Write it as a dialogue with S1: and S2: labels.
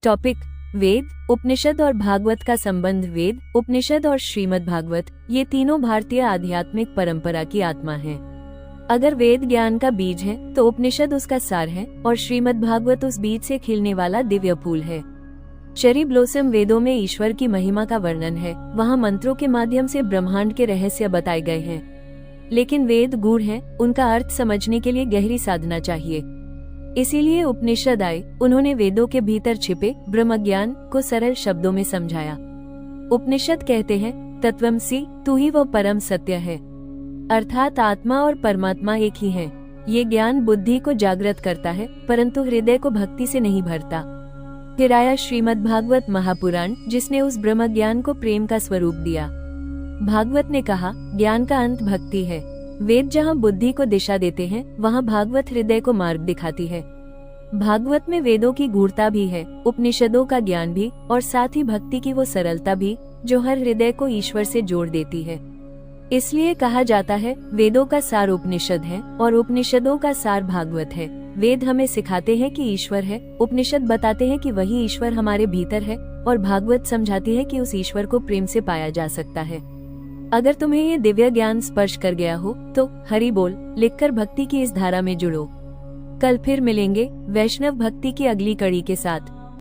S1: Topic वेद, उपनिषद और भागवत का संबंध। वेद, उपनिषद और श्रीमद् भागवत ये तीनों भारतीय आध्यात्मिक परंपरा की आत्मा हैं। अगर वेद ज्ञान का बीज है तो उपनिषद उसका सार है और श्रीमद् भागवत उस बीज से खिलने वाला दिव्य फूल है। चेरी ब्लॉसम वेदों में ईश्वर की महिमा का वर्णन है, वहाँ मंत्रों के माध्यम से ब्रह्मांड के रहस्य बताए गए हैं। लेकिन वेद गूढ़ हैं, उनका अर्थ समझने के लिए गहरी साधना चाहिए। इसीलिए उपनिषद आए, उन्होंने वेदों के भीतर छिपे ब्रह्म ज्ञान को सरल शब्दों में समझाया। उपनिषद कहते हैं तत्वमसि, तू ही वो परम सत्य है, अर्थात आत्मा और परमात्मा एक ही है। ये ज्ञान बुद्धि को जागृत करता है परंतु हृदय को भक्ति से नहीं भरता। फिर आया श्रीमद् भागवत महापुराण, जिसने उस ब्रह्म ज्ञान को प्रेम का स्वरूप दिया। भागवत ने कहा ज्ञान का अंत भक्ति है। वेद जहाँ बुद्धि को दिशा देते हैं, वहाँ भागवत हृदय को मार्ग दिखाती है। भागवत में वेदों की गूढ़ता भी है, उपनिषदों का ज्ञान भी, और साथ ही भक्ति की वो सरलता भी जो हर हृदय को ईश्वर से जोड़ देती है। इसलिए कहा जाता है वेदों का सार उपनिषद है और उपनिषदों का सार भागवत है। वेद हमें सिखाते हैं कि ईश्वर है, उपनिषद बताते हैं कि वही ईश्वर हमारे भीतर है, और भागवत समझाती है कि उस ईश्वर को प्रेम से पाया जा सकता है। अगर तुम्हें ये दिव्य ज्ञान स्पर्श कर गया हो तो हरि बोल लिखकर भक्ति की इस धारा में जुड़ो। कल फिर मिलेंगे वैष्णव भक्ति की अगली कड़ी के साथ।